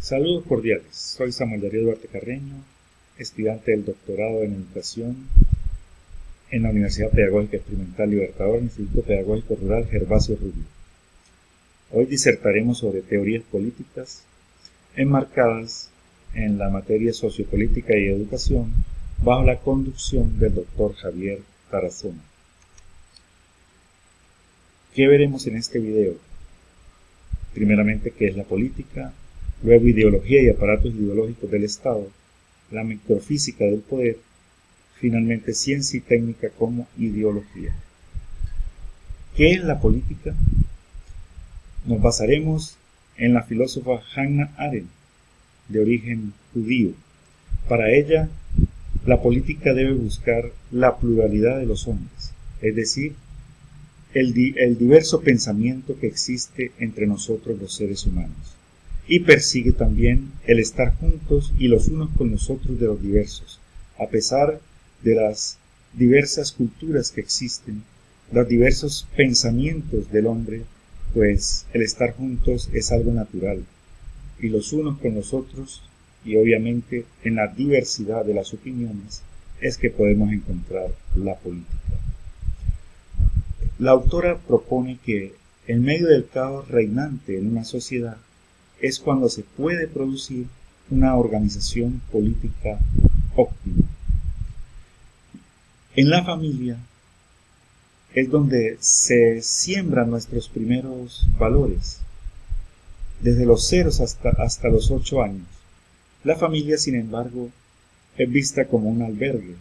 Saludos cordiales, soy Samuel Darío Duarte Carreño, estudiante del doctorado en Educación en la Universidad Pedagógica Experimental Libertador, Instituto Pedagógico Rural Gervasio Rubio. Hoy disertaremos sobre teorías políticas enmarcadas en la materia sociopolítica y educación bajo la conducción del doctor Javier Tarazona. ¿Qué veremos en este video? Primeramente, ¿qué es la política? Luego, ideología y aparatos ideológicos del Estado, la microfísica del poder, finalmente ciencia y técnica como ideología. ¿Qué es la política? Nos basaremos en la filósofa Hannah Arendt, de origen judío. Para ella, la política debe buscar la pluralidad de los hombres, es decir, el diverso pensamiento que existe entre nosotros los seres humanos, y persigue también el estar juntos y los unos con los otros de los diversos, a pesar de las diversas culturas que existen, los diversos pensamientos del hombre, pues el estar juntos es algo natural, y los unos con los otros, y obviamente en la diversidad de las opiniones, es que podemos encontrar la política. La autora propone que en medio del caos reinante en una sociedad es cuando se puede producir una organización política óptima. En la familia es donde se siembran nuestros primeros valores, desde los 0 hasta los 8 años. La familia, sin embargo, es vista como un albergue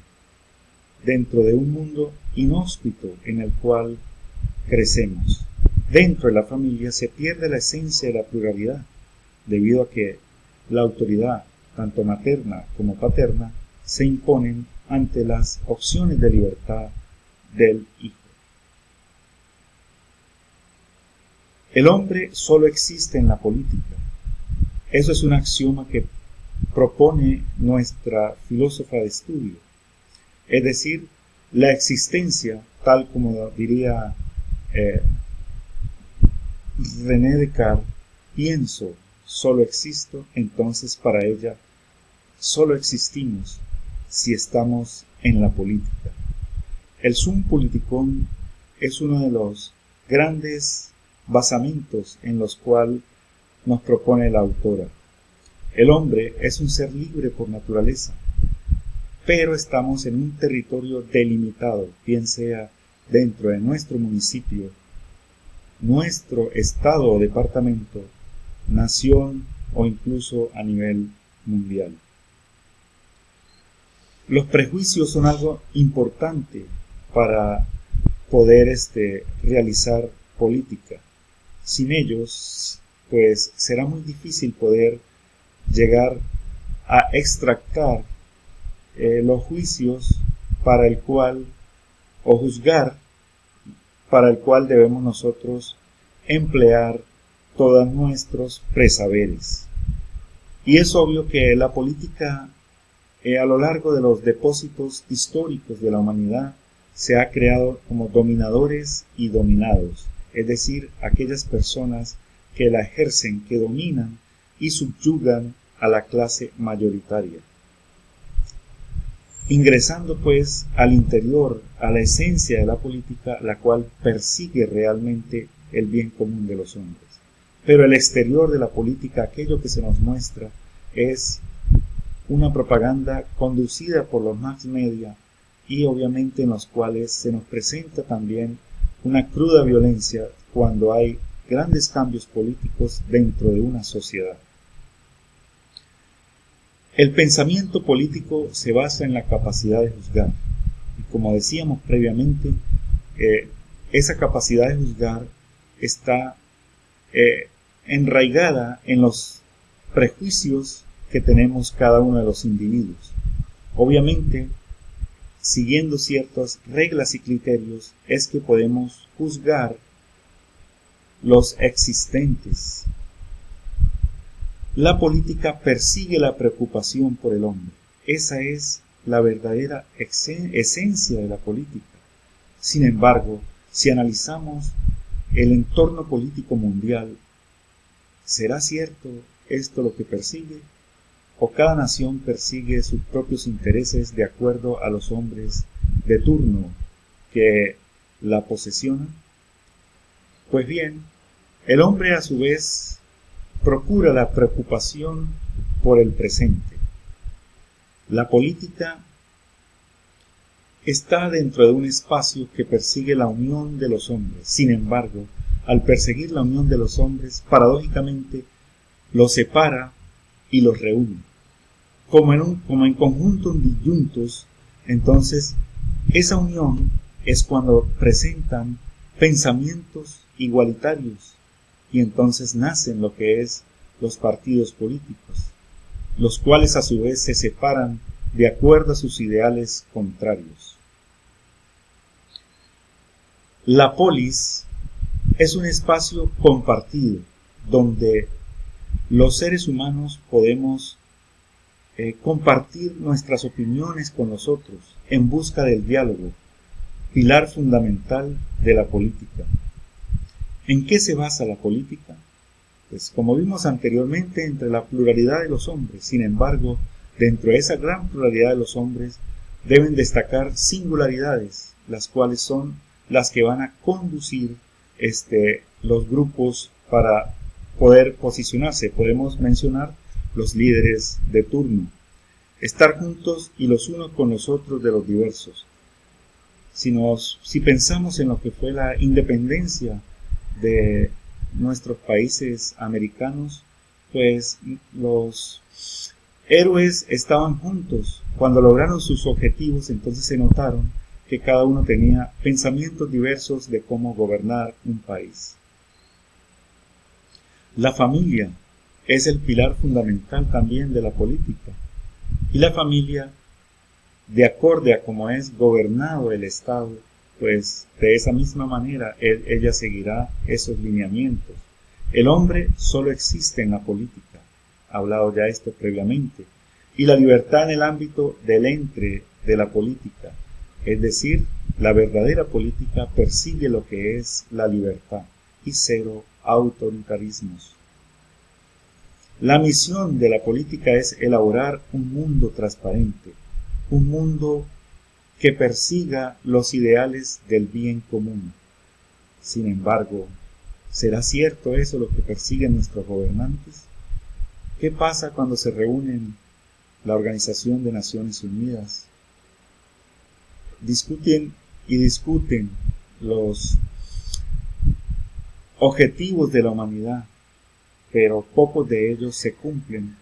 dentro de un mundo inhóspito en el cual crecemos. Dentro de la familia se pierde la esencia de la pluralidad, debido a que la autoridad, tanto materna como paterna, se imponen ante las opciones de libertad del hijo. El hombre solo existe en la política. Eso es un axioma que propone nuestra filósofa de estudio. Es decir, la existencia, tal como diría René Descartes, pienso, solo existo, entonces para ella solo existimos si estamos en la política. El Sum Politicum es uno de los grandes basamentos en los cuales nos propone la autora. El hombre es un ser libre por naturaleza, pero estamos en un territorio delimitado, bien sea dentro de nuestro municipio, nuestro estado o departamento, nación o incluso a nivel mundial. Los prejuicios son algo importante para poder realizar política. Sin ellos, pues será muy difícil poder llegar a extractar los juicios para el cual, o juzgar, para el cual debemos nosotros emplear todos nuestros presaberes. Y es obvio que la política a lo largo de los depósitos históricos de la humanidad se ha creado como dominadores y dominados, es decir, aquellas personas que la ejercen, que dominan y subyugan a la clase mayoritaria. Ingresando pues al interior, a la esencia de la política, la cual persigue realmente el bien común de los hombres. Pero el exterior de la política, aquello que se nos muestra, es una propaganda conducida por los mass media y obviamente en los cuales se nos presenta también una cruda violencia cuando hay grandes cambios políticos dentro de una sociedad. El pensamiento político se basa en la capacidad de juzgar. Y como decíamos previamente, esa capacidad de juzgar está enraigada en los prejuicios que tenemos cada uno de los individuos. Obviamente, siguiendo ciertas reglas y criterios, es que podemos juzgar los existentes. La política persigue la preocupación por el hombre. Esa es la verdadera esencia de la política. Sin embargo, si analizamos el entorno político mundial, ¿será cierto esto lo que persigue? ¿O cada nación persigue sus propios intereses de acuerdo a los hombres de turno que la posesionan? Pues bien, el hombre a su vez procura la preocupación por el presente. La política está dentro de un espacio que persigue la unión de los hombres. Sin embargo, al perseguir la unión de los hombres, paradójicamente los separa y los reúne. Como en conjuntos disyuntos, entonces esa unión es cuando presentan pensamientos igualitarios y entonces nacen lo que es los partidos políticos, los cuales a su vez se separan de acuerdo a sus ideales contrarios. La polis es un espacio compartido donde los seres humanos podemos compartir nuestras opiniones con los otros en busca del diálogo, pilar fundamental de la política. ¿En qué se basa la política? Pues como vimos anteriormente, entre la pluralidad de los hombres. Sin embargo, dentro de esa gran pluralidad de los hombres deben destacar singularidades, las cuales son las que van a conducir los grupos para poder posicionarse. Podemos mencionar los líderes de turno, estar juntos y los unos con los otros de los diversos. Si pensamos en lo que fue la independencia de nuestros países americanos, pues los héroes estaban juntos. Cuando lograron sus objetivos, entonces se notaron que cada uno tenía pensamientos diversos de cómo gobernar un país. La familia es el pilar fundamental también de la política. Y la familia, de acorde a cómo es gobernado el Estado, pues de esa misma manera ella seguirá esos lineamientos. El hombre solo existe en la política, hablado ya esto previamente, y la libertad en el ámbito del entre de la política, es decir, la verdadera política persigue lo que es la libertad y cero autoritarismos. La misión de la política es elaborar un mundo transparente, un mundo que persiga los ideales del bien común. Sin embargo, ¿será cierto eso lo que persiguen nuestros gobernantes? ¿Qué pasa cuando se reúnen la Organización de Naciones Unidas? Discuten los objetivos de la humanidad, pero pocos de ellos se cumplen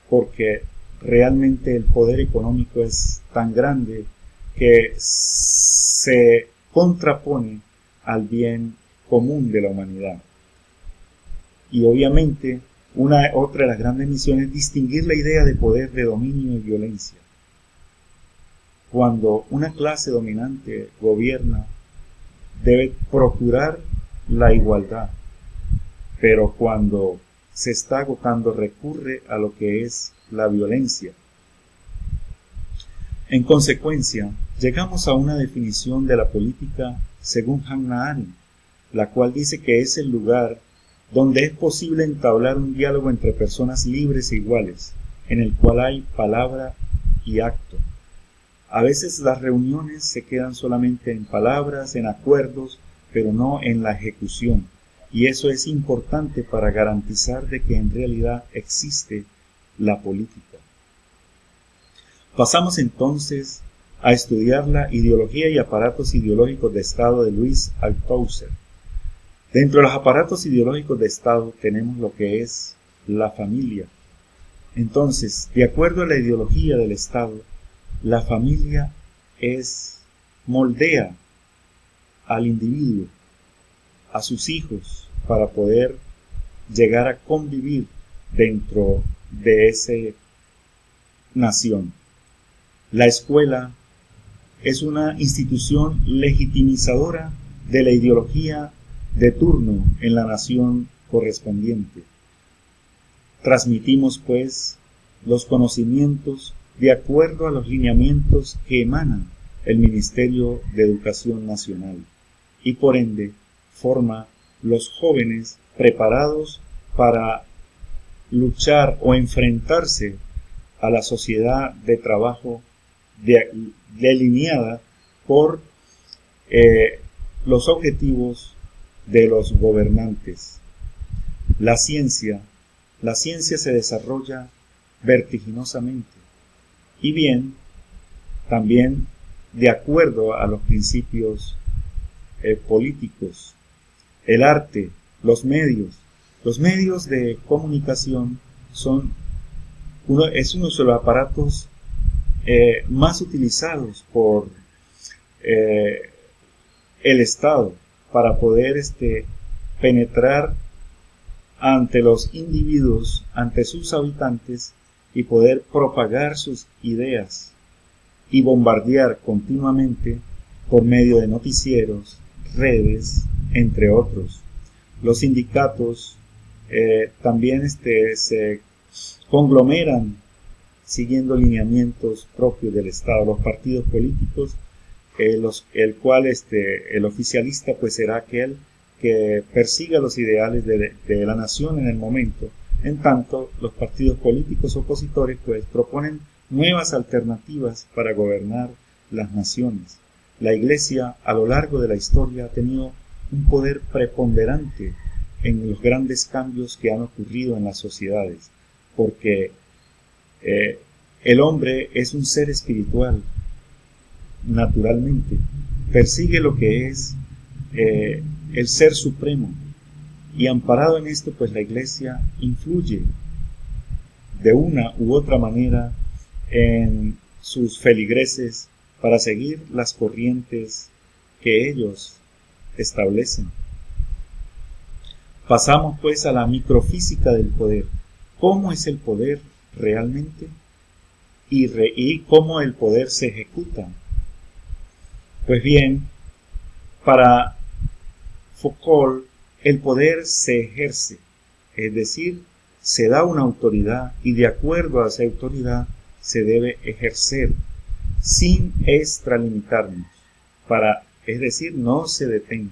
porque realmente el poder económico es tan grande que se contrapone al bien común de la humanidad. Y obviamente otra de las grandes misiones es distinguir la idea de poder de dominio y violencia. Cuando una clase dominante gobierna, debe procurar la igualdad, pero cuando se está agotando recurre a lo que es la violencia. En consecuencia, llegamos a una definición de la política según Hannah Arendt, la cual dice que es el lugar donde es posible entablar un diálogo entre personas libres e iguales, en el cual hay palabra y acto. A veces las reuniones se quedan solamente en palabras, en acuerdos, pero no en la ejecución, y eso es importante para garantizar de que en realidad existe la política. Pasamos entonces a estudiar la ideología y aparatos ideológicos de Estado de Louis Althusser. Dentro de los aparatos ideológicos de Estado tenemos lo que es la familia. Entonces, de acuerdo a la ideología del Estado, la familia moldea al individuo, a sus hijos, para poder llegar a convivir dentro de esa nación. La escuela es una institución legitimizadora de la ideología de turno en la nación correspondiente. Transmitimos, pues, los conocimientos de acuerdo a los lineamientos que emanan el Ministerio de Educación Nacional y por ende forma los jóvenes preparados para luchar o enfrentarse a la sociedad de trabajo delineada por los objetivos de los gobernantes. La ciencia se desarrolla vertiginosamente y bien, también de acuerdo a los principios políticos. El arte, los medios de comunicación es uno de los aparatos más utilizados por el Estado para poder penetrar ante los individuos, ante sus habitantes, y poder propagar sus ideas y bombardear continuamente por medio de noticieros, redes, entre otros. Los sindicatos también se conglomeran siguiendo lineamientos propios del Estado. Los partidos políticos, el cual el oficialista pues será aquel que persiga los ideales de la nación en el momento. En tanto, los partidos políticos opositores pues proponen nuevas alternativas para gobernar las naciones. La Iglesia a lo largo de la historia ha tenido un poder preponderante en los grandes cambios que han ocurrido en las sociedades, porque el hombre es un ser espiritual, naturalmente, persigue lo que es el ser supremo, y amparado en esto, pues la Iglesia influye de una u otra manera en sus feligreses para seguir las corrientes que ellos establecen. Pasamos pues a la microfísica del poder. ¿Cómo es el poder realmente? Y cómo el poder se ejecuta. Pues bien, para Foucault, el poder se ejerce, es decir, se da una autoridad y de acuerdo a esa autoridad se debe ejercer sin extralimitarnos, es decir, no se detenga.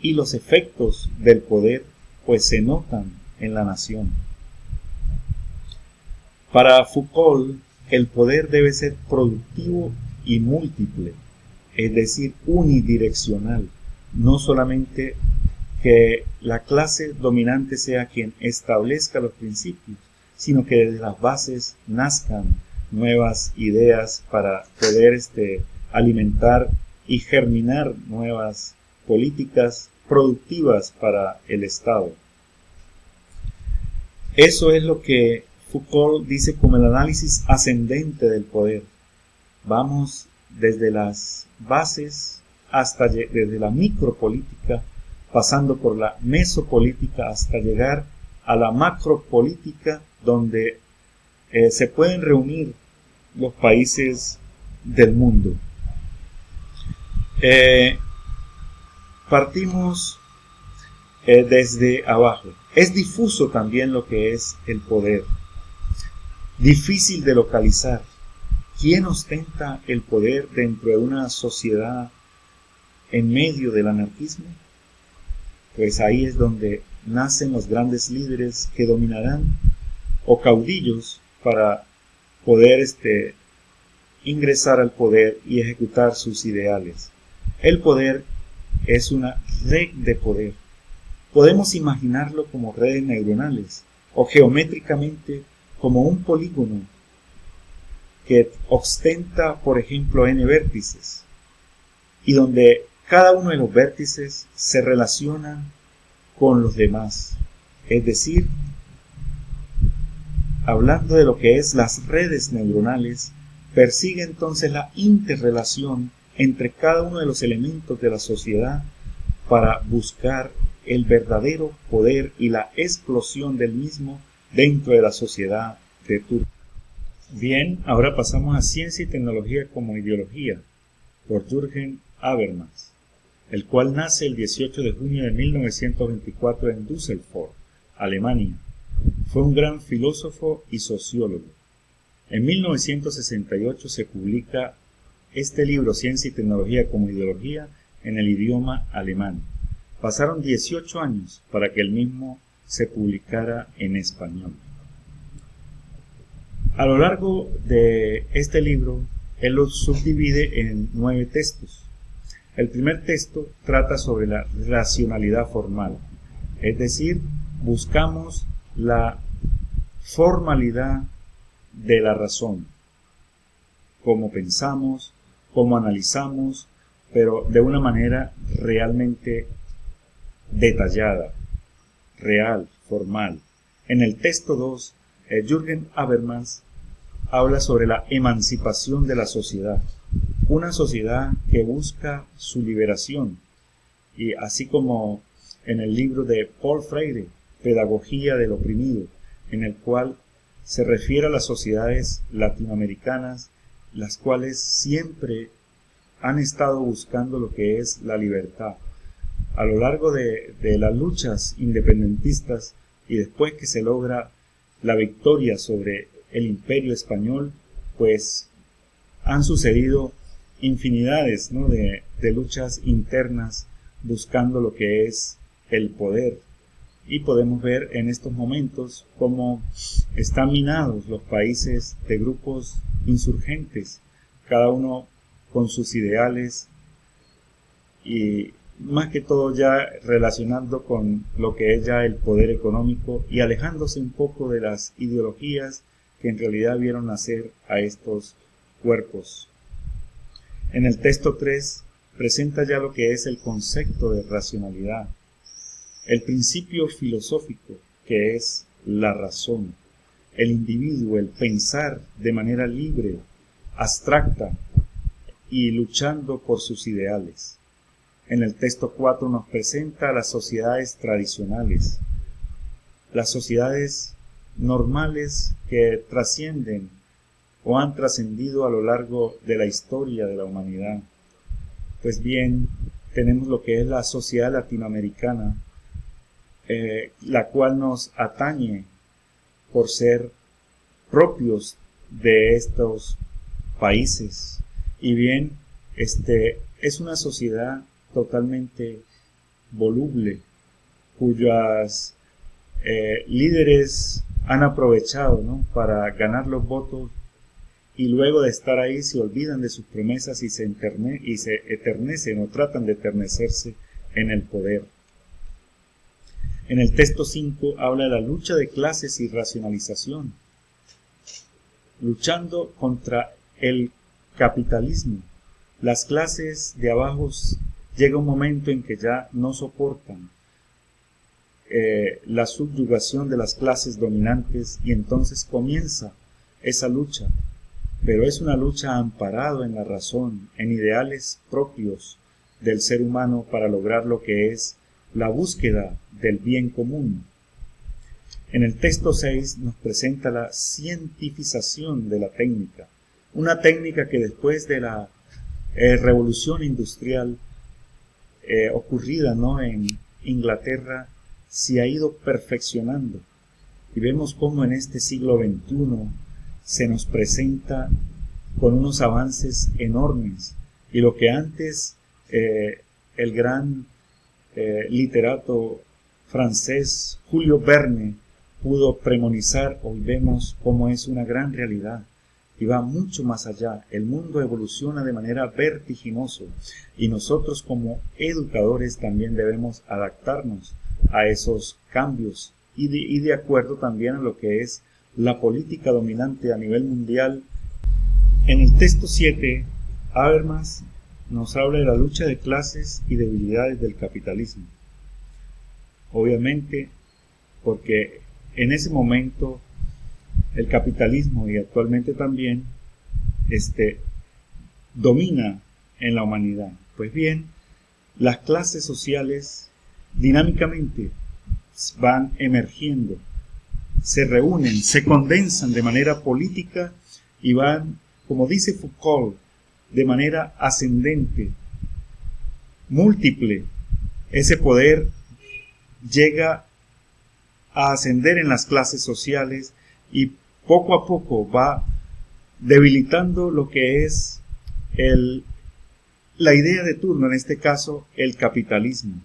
Y los efectos del poder pues se notan en la nación. Para Foucault, el poder debe ser productivo y múltiple, es decir, unidireccional, no solamente que la clase dominante sea quien establezca los principios, sino que desde las bases nazcan nuevas ideas para poder alimentar y germinar nuevas políticas productivas para el Estado. Eso es lo que Foucault dice como el análisis ascendente del poder. Vamos desde las bases desde la micropolítica, pasando por la mesopolítica hasta llegar a la macropolítica, donde se pueden reunir los países del mundo. Partimos desde abajo. Es difuso también lo que es el poder, difícil de localizar. ¿Quién ostenta el poder dentro de una sociedad en medio del anarquismo? Pues ahí es donde nacen los grandes líderes que dominarán, o caudillos, para poder ingresar al poder y ejecutar sus ideales. El poder es una red de poder. Podemos imaginarlo como redes neuronales o geométricamente como un polígono que ostenta, por ejemplo, n vértices, y donde cada uno de los vértices se relaciona con los demás. Es decir, hablando de lo que es las redes neuronales, persigue entonces la interrelación entre cada uno de los elementos de la sociedad para buscar el verdadero poder y la explosión del mismo dentro de la sociedad de turno. Bien, ahora pasamos a Ciencia y Tecnología como Ideología, por Jürgen Habermas, el cual nace el 18 de junio de 1924 en Düsseldorf, Alemania. Fue un gran filósofo y sociólogo. En 1968 se publica este libro, Ciencia y Tecnología como Ideología, en el idioma alemán. Pasaron 18 años para que el mismo se publicara en español. A lo largo de este libro, él lo subdivide en 9 textos. El primer texto trata sobre la racionalidad formal, es decir, buscamos la formalidad de la razón, cómo pensamos, cómo analizamos, pero de una manera realmente detallada, real, formal. En el texto 2, Jürgen Habermas habla sobre la emancipación de la sociedad, una sociedad que busca su liberación, y así como en el libro de Paul Freire, Pedagogía del Oprimido, en el cual se refiere a las sociedades latinoamericanas, las cuales siempre han estado buscando lo que es la libertad. A lo largo de las luchas independentistas y después que se logra la victoria sobre el Imperio Español, pues han sucedido infinidades, ¿no?, de luchas internas buscando lo que es el poder. Y podemos ver en estos momentos cómo están minados los países de grupos insurgentes, cada uno con sus ideales y más que todo ya relacionando con lo que es ya el poder económico y alejándose un poco de las ideologías que en realidad vieron nacer a estos cuerpos. En el texto 3 presenta ya lo que es el concepto de racionalidad, el principio filosófico que es la razón, el individuo, el pensar de manera libre, abstracta y luchando por sus ideales. En el texto 4 nos presenta las sociedades tradicionales, las sociedades normales que trascienden o han trascendido a lo largo de la historia de la humanidad. Pues bien, tenemos lo que es la sociedad latinoamericana, la cual nos atañe por ser propios de estos países. Y bien, es una sociedad totalmente voluble, cuyas líderes han aprovechado, ¿no?, para ganar los votos, y luego de estar ahí se olvidan de sus promesas y se eternecen o tratan de eternecerse en el poder. En el texto 5 habla de la lucha de clases y racionalización, luchando contra el capitalismo. Las clases de abajo llega un momento en que ya no soportan la subyugación de las clases dominantes y entonces comienza esa lucha, pero es una lucha amparada en la razón, en ideales propios del ser humano para lograr lo que es la búsqueda del bien común. En el texto 6 nos presenta la cientificación de la técnica, una técnica que después de la revolución industrial ocurrida, ¿no?, en Inglaterra, se ha ido perfeccionando, y vemos cómo en este siglo XXI se nos presenta con unos avances enormes, y lo que antes el gran literato francés Julio Verne pudo premonizar, hoy vemos cómo es una gran realidad y va mucho más allá. El mundo evoluciona de manera vertiginosa y nosotros como educadores también debemos adaptarnos a esos cambios y de acuerdo también a lo que es la política dominante a nivel mundial. En el texto 7, Habermas nos habla de la lucha de clases y debilidades del capitalismo. Obviamente, porque en ese momento el capitalismo y actualmente también domina en la humanidad. Pues bien, las clases sociales dinámicamente van emergiendo, se reúnen, se condensan de manera política y van, como dice Foucault, de manera ascendente, múltiple. Ese poder llega a ascender en las clases sociales y poco a poco va debilitando lo que es la idea de turno, en este caso el capitalismo.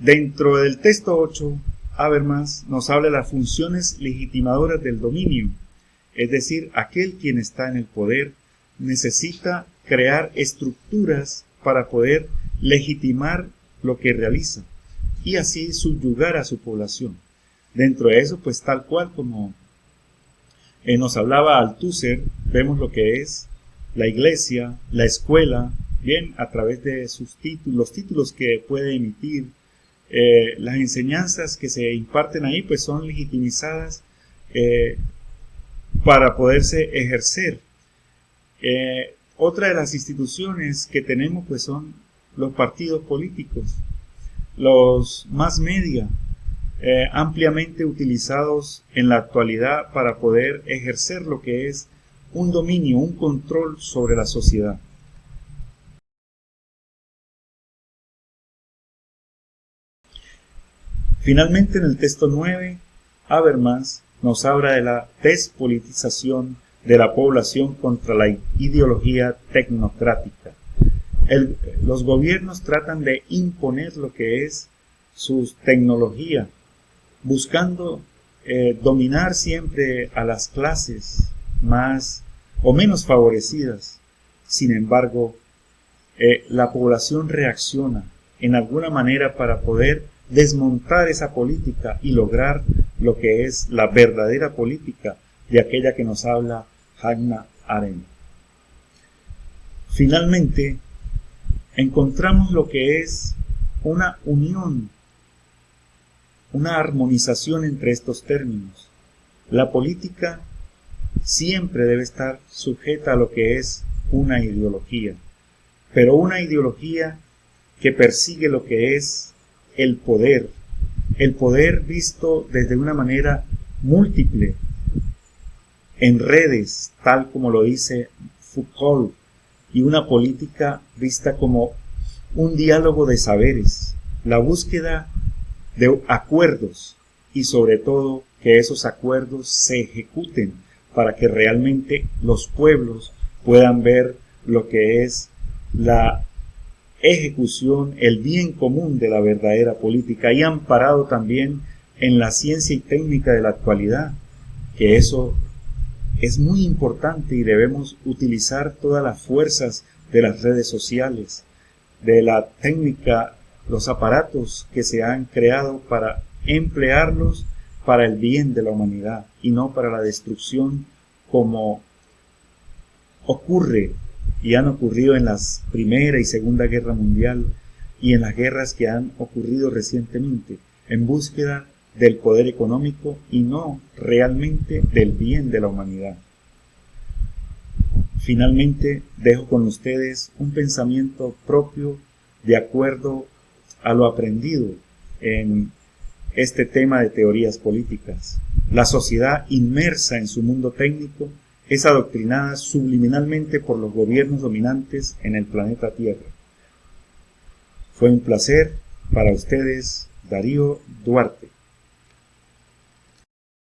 Dentro del texto 8, Habermas nos habla de las funciones legitimadoras del dominio, es decir, aquel quien está en el poder necesita crear estructuras para poder legitimar lo que realiza y así subyugar a su población. Dentro de eso, pues tal cual como nos hablaba Althusser, vemos lo que es la iglesia, la escuela, bien, a través de sus títulos, los títulos que puede emitir, las enseñanzas que se imparten ahí, pues son legitimizadas para poderse ejercer. Otra de las instituciones que tenemos, pues son los partidos políticos, los mass media, ampliamente utilizados en la actualidad para poder ejercer lo que es un dominio, un control sobre la sociedad. Finalmente, en el texto 9, Habermas nos habla de la despolitización de la población contra la ideología tecnocrática. Los gobiernos tratan de imponer lo que es su tecnología, buscando dominar siempre a las clases más o menos favorecidas. Sin embargo, la población reacciona en alguna manera para poder desmontar esa política y lograr lo que es la verdadera política de aquella que nos habla Hannah Arendt. Finalmente, encontramos lo que es una unión, una armonización entre estos términos. La política siempre debe estar sujeta a lo que es una ideología, pero una ideología que persigue lo que es el poder visto desde una manera múltiple, en redes, tal como lo dice Foucault, y una política vista como un diálogo de saberes, la búsqueda de acuerdos y sobre todo que esos acuerdos se ejecuten para que realmente los pueblos puedan ver lo que es la ejecución, el bien común de la verdadera política y amparado también en la ciencia y técnica de la actualidad, que eso es muy importante y debemos utilizar todas las fuerzas de las redes sociales, de la técnica, los aparatos que se han creado para emplearlos para el bien de la humanidad y no para la destrucción como ocurre y han ocurrido en las Primera y Segunda Guerra Mundial y en las guerras que han ocurrido recientemente, en búsqueda del poder económico y no realmente del bien de la humanidad. Finalmente, dejo con ustedes un pensamiento propio de acuerdo a lo aprendido en este tema de teorías políticas. La sociedad inmersa en su mundo técnico es adoctrinada subliminalmente por los gobiernos dominantes en el planeta Tierra. Fue un placer para ustedes, Darío Duarte.